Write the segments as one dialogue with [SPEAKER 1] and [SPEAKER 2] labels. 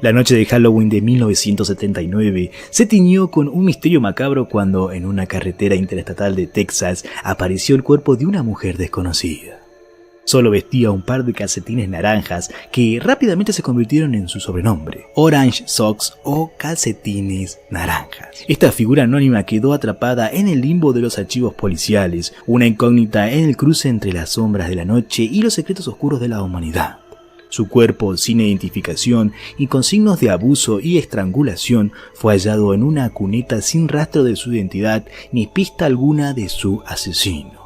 [SPEAKER 1] La noche de Halloween de 1979 se tiñó con un misterio macabro cuando en una carretera interestatal de Texas apareció el cuerpo de una mujer desconocida. Solo vestía un par de calcetines naranjas que rápidamente se convirtieron en su sobrenombre, Orange Socks o calcetines naranjas. Esta figura anónima quedó atrapada en el limbo de los archivos policiales, una incógnita en el cruce entre las sombras de la noche y los secretos oscuros de la humanidad. Su cuerpo, sin identificación y con signos de abuso y estrangulación, fue hallado en una cuneta sin rastro de su identidad ni pista alguna de su asesino.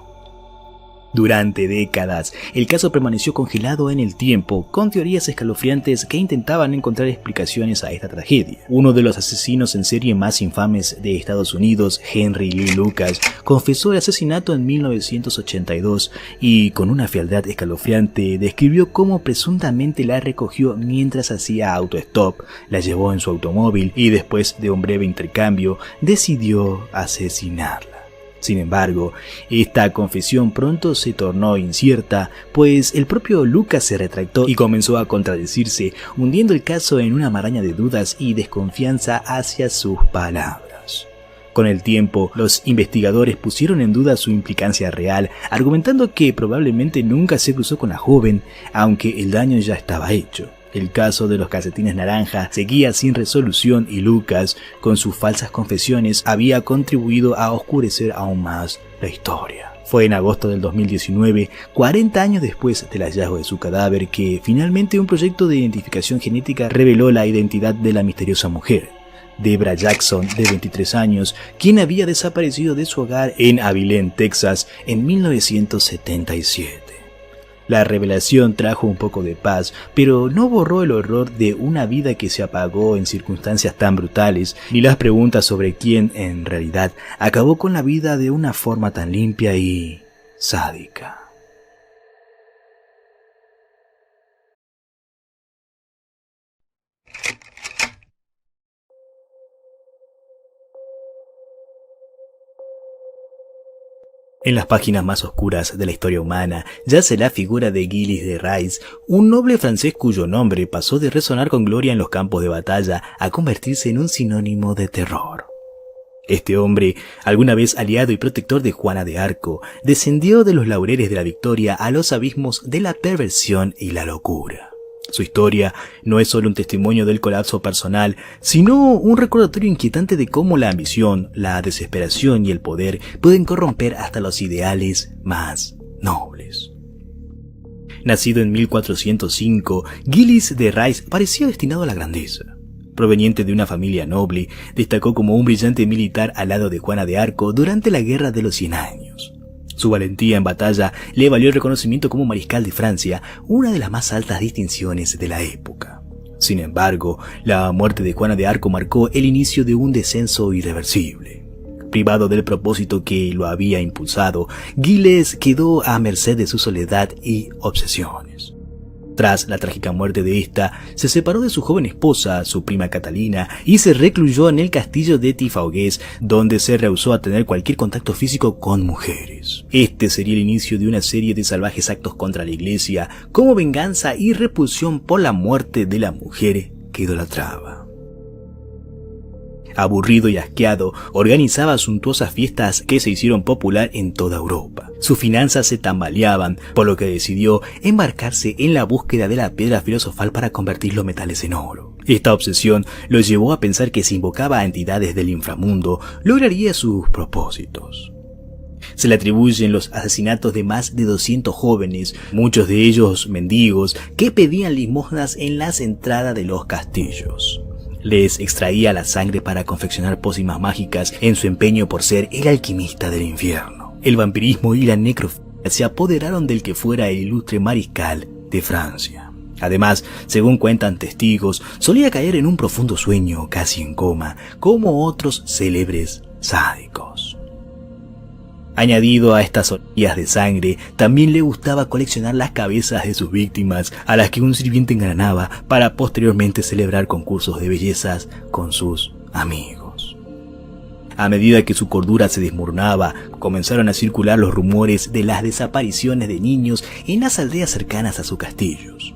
[SPEAKER 1] Durante décadas, el caso permaneció congelado en el tiempo, con teorías escalofriantes que intentaban encontrar explicaciones a esta tragedia. Uno de los asesinos en serie más infames de Estados Unidos, Henry Lee Lucas, confesó el asesinato en 1982 y, con una frialdad escalofriante, describió cómo presuntamente la recogió mientras hacía autostop, la llevó en su automóvil y, después de un breve intercambio, decidió asesinarla. Sin embargo, esta confesión pronto se tornó incierta, pues el propio Lucas se retractó y comenzó a contradecirse, hundiendo el caso en una maraña de dudas y desconfianza hacia sus palabras. Con el tiempo, los investigadores pusieron en duda su implicancia real, argumentando que probablemente nunca se cruzó con la joven, aunque el daño ya estaba hecho. El caso de los calcetines naranja seguía sin resolución y Lucas, con sus falsas confesiones, había contribuido a oscurecer aún más la historia. Fue en agosto del 2019, 40 años después del hallazgo de su cadáver, que finalmente un proyecto de identificación genética reveló la identidad de la misteriosa mujer, Debra Jackson, de 23 años, quien había desaparecido de su hogar en Abilene, Texas, en 1977. La revelación trajo un poco de paz, pero no borró el horror de una vida que se apagó en circunstancias tan brutales, ni las preguntas sobre quién, en realidad, acabó con la vida de una forma tan limpia y sádica. En las páginas más oscuras de la historia humana yace la figura de Gilles de Rais, un noble francés cuyo nombre pasó de resonar con gloria en los campos de batalla a convertirse en un sinónimo de terror. Este hombre, alguna vez aliado y protector de Juana de Arco, descendió de los laureles de la victoria a los abismos de la perversión y la locura. Su historia no es solo un testimonio del colapso personal, sino un recordatorio inquietante de cómo la ambición, la desesperación y el poder pueden corromper hasta los ideales más nobles. Nacido en 1405, Gilles de Rais parecía destinado a la grandeza. Proveniente de una familia noble, destacó como un brillante militar al lado de Juana de Arco durante la Guerra de los 100 años. Su valentía en batalla le valió el reconocimiento como mariscal de Francia, una de las más altas distinciones de la época. Sin embargo, la muerte de Juana de Arco marcó el inicio de un descenso irreversible. Privado del propósito que lo había impulsado, Gilles quedó a merced de su soledad y obsesiones. Tras la trágica muerte de esta, se separó de su joven esposa, su prima Catalina, y se recluyó en el castillo de Tifaugués, donde se rehusó a tener cualquier contacto físico con mujeres. Este sería el inicio de una serie de salvajes actos contra la iglesia, como venganza y repulsión por la muerte de la mujer que idolatraba. Aburrido y asqueado, organizaba suntuosas fiestas que se hicieron popular en toda Europa. Sus finanzas se tambaleaban, por lo que decidió embarcarse en la búsqueda de la piedra filosofal para convertir los metales en oro. Esta obsesión lo llevó a pensar que si invocaba a entidades del inframundo, lograría sus propósitos. Se le atribuyen los asesinatos de más de 200 jóvenes, muchos de ellos mendigos, que pedían limosnas en las entradas de los castillos. Les extraía la sangre para confeccionar pócimas mágicas en su empeño por ser el alquimista del infierno. El vampirismo y la necrofilia se apoderaron del que fuera el ilustre mariscal de Francia. Además, según cuentan testigos, solía caer en un profundo sueño, casi en coma, como otros célebres sádicos. Añadido a estas orgías de sangre, también le gustaba coleccionar las cabezas de sus víctimas, a las que un sirviente engranaba para posteriormente celebrar concursos de bellezas con sus amigos. A medida que su cordura se desmoronaba, comenzaron a circular los rumores de las desapariciones de niños en las aldeas cercanas a sus castillos.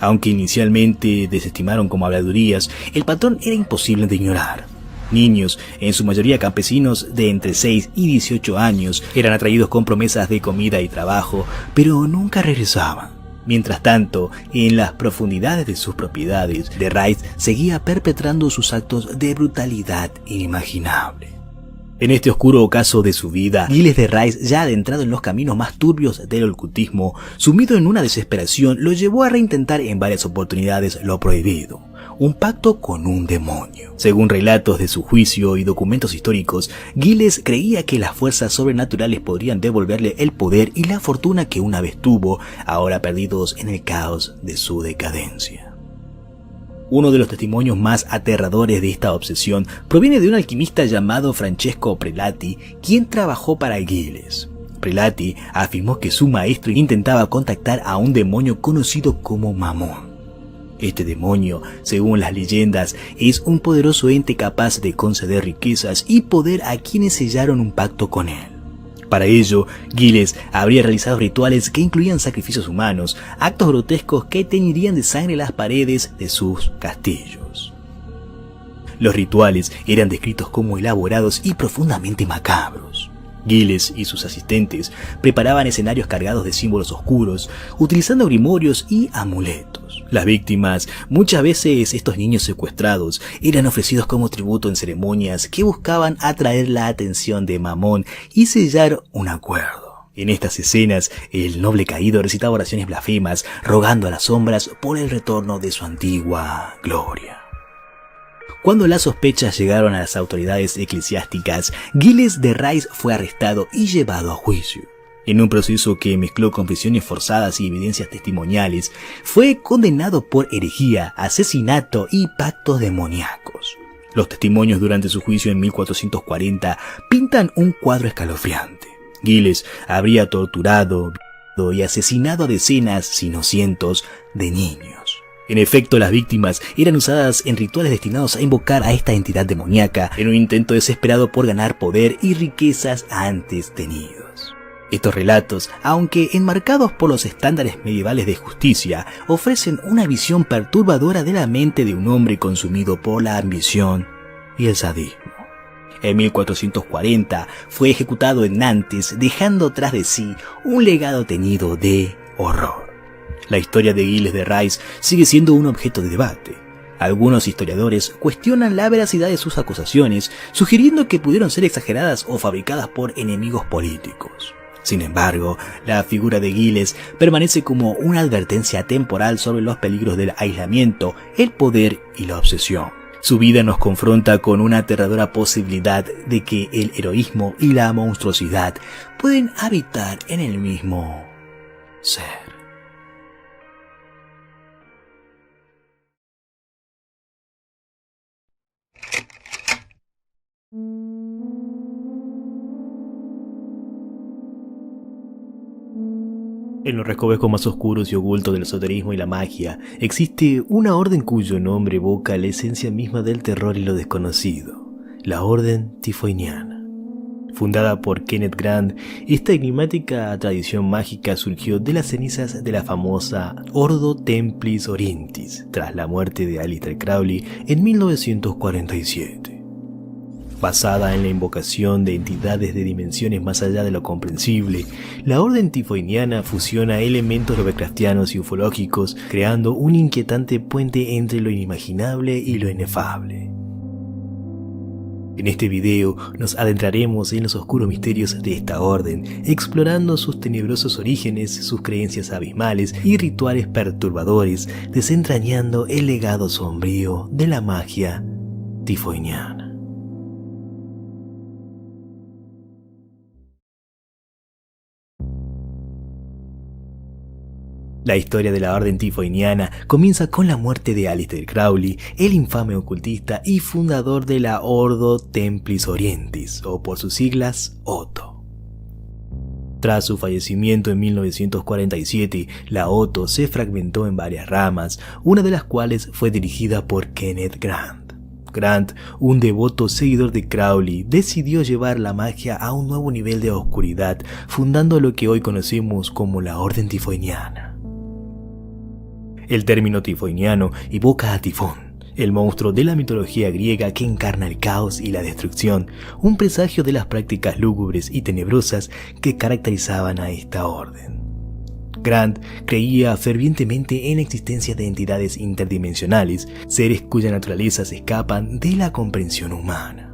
[SPEAKER 1] Aunque inicialmente desestimaron como habladurías, el patrón era imposible de ignorar. Niños, en su mayoría campesinos de entre 6 y 18 años, eran atraídos con promesas de comida y trabajo, pero nunca regresaban. Mientras tanto, en las profundidades de sus propiedades, de Rice seguía perpetrando sus actos de brutalidad inimaginable. En este oscuro ocaso de su vida, Giles de Rice, ya adentrado en los caminos más turbios del ocultismo, sumido en una desesperación, lo llevó a reintentar en varias oportunidades lo prohibido: un pacto con un demonio. Según relatos de su juicio y documentos históricos, Giles creía que las fuerzas sobrenaturales podrían devolverle el poder y la fortuna que una vez tuvo, ahora perdidos en el caos de su decadencia. Uno de los testimonios más aterradores de esta obsesión proviene de un alquimista llamado Francesco Prelati, quien trabajó para Giles. Prelati afirmó que su maestro intentaba contactar a un demonio conocido como Mamón. Este demonio, según las leyendas, es un poderoso ente capaz de conceder riquezas y poder a quienes sellaron un pacto con él. Para ello, Giles habría realizado rituales que incluían sacrificios humanos, actos grotescos que teñirían de sangre las paredes de sus castillos. Los rituales eran descritos como elaborados y profundamente macabros. Giles y sus asistentes preparaban escenarios cargados de símbolos oscuros, utilizando grimorios y amuletos. Las víctimas, muchas veces estos niños secuestrados, eran ofrecidos como tributo en ceremonias que buscaban atraer la atención de Mamón y sellar un acuerdo. En estas escenas, el noble caído recitaba oraciones blasfemas, rogando a las sombras por el retorno de su antigua gloria. Cuando las sospechas llegaron a las autoridades eclesiásticas, Giles de Rice fue arrestado y llevado a juicio. En un proceso que mezcló confesiones forzadas y evidencias testimoniales, fue condenado por herejía, asesinato y pactos demoníacos. Los testimonios durante su juicio en 1440 pintan un cuadro escalofriante. Giles habría torturado y asesinado a decenas, si no cientos, de niños. En efecto, las víctimas eran usadas en rituales destinados a invocar a esta entidad demoníaca en un intento desesperado por ganar poder y riquezas antes tenidos. Estos relatos, aunque enmarcados por los estándares medievales de justicia, ofrecen una visión perturbadora de la mente de un hombre consumido por la ambición y el sadismo. En 1440 fue ejecutado en Nantes, dejando tras de sí un legado teñido de horror. La historia de Giles de Rice sigue siendo un objeto de debate. Algunos historiadores cuestionan la veracidad de sus acusaciones, sugiriendo que pudieron ser exageradas o fabricadas por enemigos políticos. Sin embargo, la figura de Giles permanece como una advertencia temporal sobre los peligros del aislamiento, el poder y la obsesión. Su vida nos confronta con una aterradora posibilidad de que el heroísmo y la monstruosidad pueden habitar en el mismo ser. En los recovecos más oscuros y ocultos del esoterismo y la magia, existe una orden cuyo nombre evoca la esencia misma del terror y lo desconocido, la Orden Tifoiniana. Fundada por Kenneth Grant, esta enigmática tradición mágica surgió de las cenizas de la famosa Ordo Templis Orientis, tras la muerte de Aleister Crowley en 1947. Basada en la invocación de entidades de dimensiones más allá de lo comprensible, la Orden Tifoiniana fusiona elementos lovecraftianos y ufológicos, creando un inquietante puente entre lo inimaginable y lo inefable. En este video nos adentraremos en los oscuros misterios de esta orden, explorando sus tenebrosos orígenes, sus creencias abismales y rituales perturbadores, desentrañando el legado sombrío de la magia tifoiniana. La historia de la Orden Tifoiniana comienza con la muerte de Aleister Crowley, el infame ocultista y fundador de la Ordo Templis Orientis, o por sus siglas, OTO. Tras su fallecimiento en 1947, la OTO se fragmentó en varias ramas, una de las cuales fue dirigida por Kenneth Grant. Grant, un devoto seguidor de Crowley, decidió llevar la magia a un nuevo nivel de oscuridad, fundando lo que hoy conocemos como la Orden Tifoiniana. El término tifoiniano evoca a Tifón, el monstruo de la mitología griega que encarna el caos y la destrucción, un presagio de las prácticas lúgubres y tenebrosas que caracterizaban a esta orden. Grant creía fervientemente en la existencia de entidades interdimensionales, seres cuya naturaleza se escapan de la comprensión humana.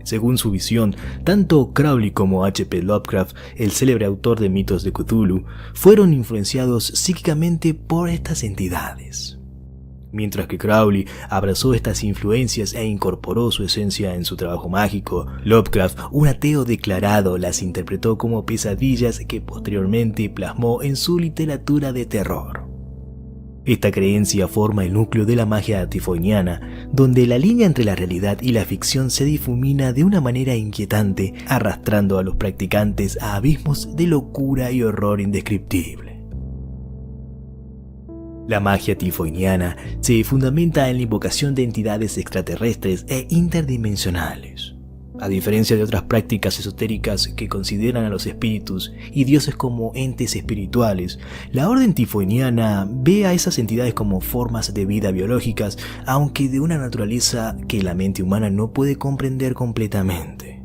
[SPEAKER 1] Según su visión, tanto Crowley como H.P. Lovecraft, el célebre autor de mitos de Cthulhu, fueron influenciados psíquicamente por estas entidades. Mientras que Crowley abrazó estas influencias e incorporó su esencia en su trabajo mágico, Lovecraft, un ateo declarado, las interpretó como pesadillas que posteriormente plasmó en su literatura de terror. Esta creencia forma el núcleo de la magia tifoiniana, donde la línea entre la realidad y la ficción se difumina de una manera inquietante, arrastrando a los practicantes a abismos de locura y horror indescriptible. La magia tifoiniana se fundamenta en la invocación de entidades extraterrestres e interdimensionales. A diferencia de otras prácticas esotéricas que consideran a los espíritus y dioses como entes espirituales, la orden tifoiniana ve a esas entidades como formas de vida biológicas, aunque de una naturaleza que la mente humana no puede comprender completamente.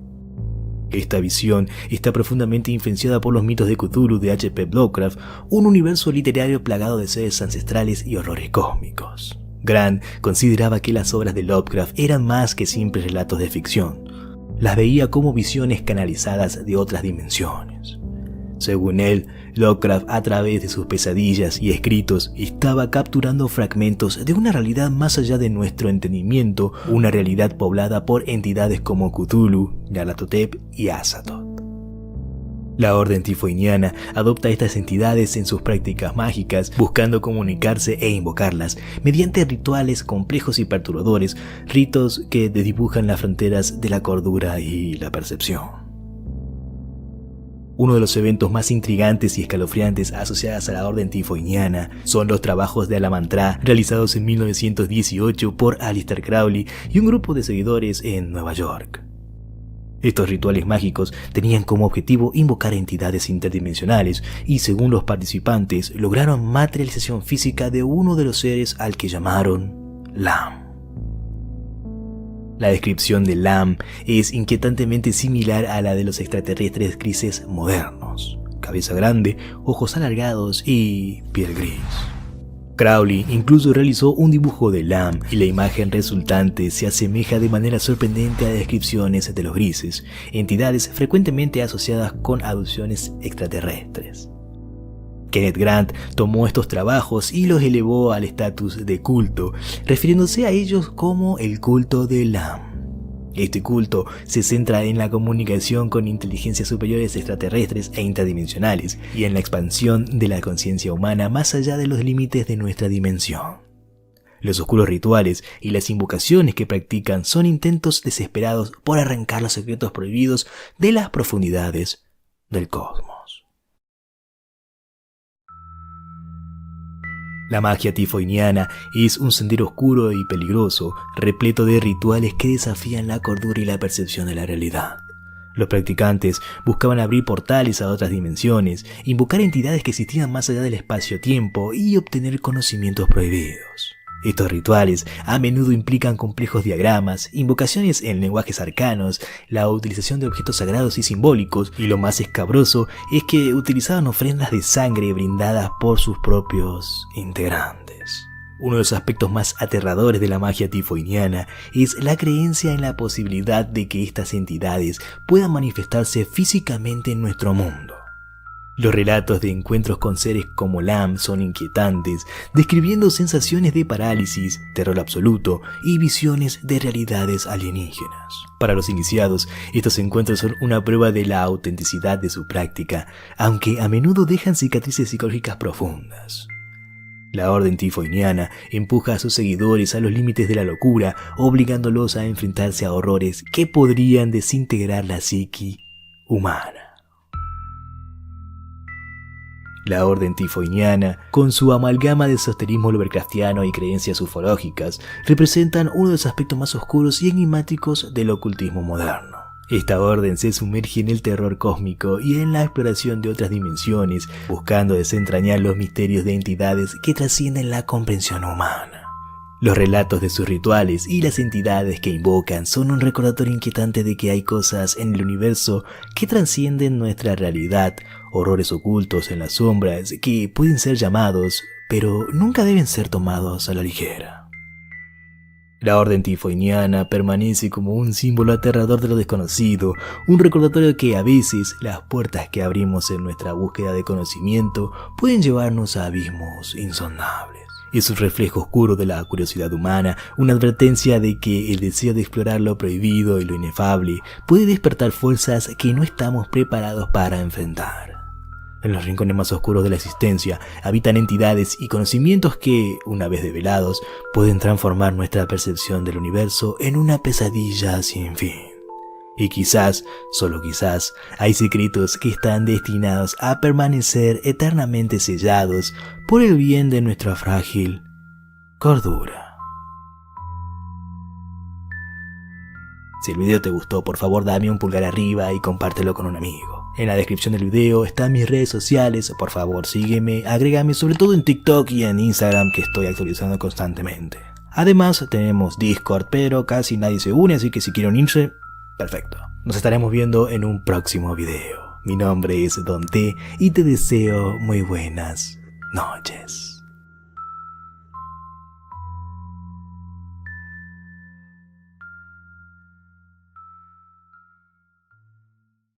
[SPEAKER 1] Esta visión está profundamente influenciada por los mitos de Cthulhu de H.P. Lovecraft, un universo literario plagado de seres ancestrales y horrores cósmicos. Grant consideraba que las obras de Lovecraft eran más que simples relatos de ficción. Las veía como visiones canalizadas de otras dimensiones. Según él, Lovecraft, a través de sus pesadillas y escritos, estaba capturando fragmentos de una realidad más allá de nuestro entendimiento, una realidad poblada por entidades como Cthulhu, Nyarlathotep y Azathoth. La orden tifoiniana adopta estas entidades en sus prácticas mágicas, buscando comunicarse e invocarlas mediante rituales complejos y perturbadores, ritos que desdibujan las fronteras de la cordura y la percepción. Uno de los eventos más intrigantes y escalofriantes asociados a la orden tifoiniana son los trabajos de Ala-Mantra realizados en 1918 por Aleister Crowley y un grupo de seguidores en Nueva York. Estos rituales mágicos tenían como objetivo invocar entidades interdimensionales y, según los participantes, lograron materialización física de uno de los seres al que llamaron Lam. La descripción de Lam es inquietantemente similar a la de los extraterrestres grises modernos: cabeza grande, ojos alargados y piel gris. Crowley incluso realizó un dibujo de Lam y la imagen resultante se asemeja de manera sorprendente a descripciones de los grises, entidades frecuentemente asociadas con abducciones extraterrestres. Kenneth Grant tomó estos trabajos y los elevó al estatus de culto, refiriéndose a ellos como el culto de Lam. Este culto se centra en la comunicación con inteligencias superiores extraterrestres e interdimensionales y en la expansión de la conciencia humana más allá de los límites de nuestra dimensión. Los oscuros rituales y las invocaciones que practican son intentos desesperados por arrancar los secretos prohibidos de las profundidades del cosmos. La magia tifoiniana es un sendero oscuro y peligroso, repleto de rituales que desafían la cordura y la percepción de la realidad. Los practicantes buscaban abrir portales a otras dimensiones, invocar entidades que existían más allá del espacio-tiempo y obtener conocimientos prohibidos. Estos rituales a menudo implican complejos diagramas, invocaciones en lenguajes arcanos, la utilización de objetos sagrados y simbólicos, y lo más escabroso es que utilizaban ofrendas de sangre brindadas por sus propios integrantes. Uno de los aspectos más aterradores de la magia tifoiniana es la creencia en la posibilidad de que estas entidades puedan manifestarse físicamente en nuestro mundo. Los relatos de encuentros con seres como Lam son inquietantes, describiendo sensaciones de parálisis, terror absoluto y visiones de realidades alienígenas. Para los iniciados, estos encuentros son una prueba de la autenticidad de su práctica, aunque a menudo dejan cicatrices psicológicas profundas. La orden tifoiniana empuja a sus seguidores a los límites de la locura, obligándolos a enfrentarse a horrores que podrían desintegrar la psique humana. La orden tifoiniana, con su amalgama de esoterismo lovecraftiano y creencias ufológicas, representan uno de los aspectos más oscuros y enigmáticos del ocultismo moderno. Esta orden se sumerge en el terror cósmico y en la exploración de otras dimensiones, buscando desentrañar los misterios de entidades que trascienden la comprensión humana. Los relatos de sus rituales y las entidades que invocan son un recordatorio inquietante de que hay cosas en el universo que trascienden nuestra realidad, horrores ocultos en las sombras que pueden ser llamados, pero nunca deben ser tomados a la ligera. La orden tifoiniana permanece como un símbolo aterrador de lo desconocido, un recordatorio que a veces las puertas que abrimos en nuestra búsqueda de conocimiento pueden llevarnos a abismos insondables. Es un reflejo oscuro de la curiosidad humana, una advertencia de que el deseo de explorar lo prohibido y lo inefable puede despertar fuerzas que no estamos preparados para enfrentar. En los rincones más oscuros de la existencia habitan entidades y conocimientos que, una vez develados, pueden transformar nuestra percepción del universo en una pesadilla sin fin. Y quizás, solo quizás, hay secretos que están destinados a permanecer eternamente sellados por el bien de nuestra frágil cordura. Si el video te gustó, por favor dame un pulgar arriba y compártelo con un amigo. En la descripción del video están mis redes sociales, por favor sígueme, agrégame sobre todo en TikTok y en Instagram que estoy actualizando constantemente. Además tenemos Discord, pero casi nadie se une, así que si quieren unirse, perfecto. Nos estaremos viendo en un próximo video. Mi nombre es Don T y te deseo muy buenas noches.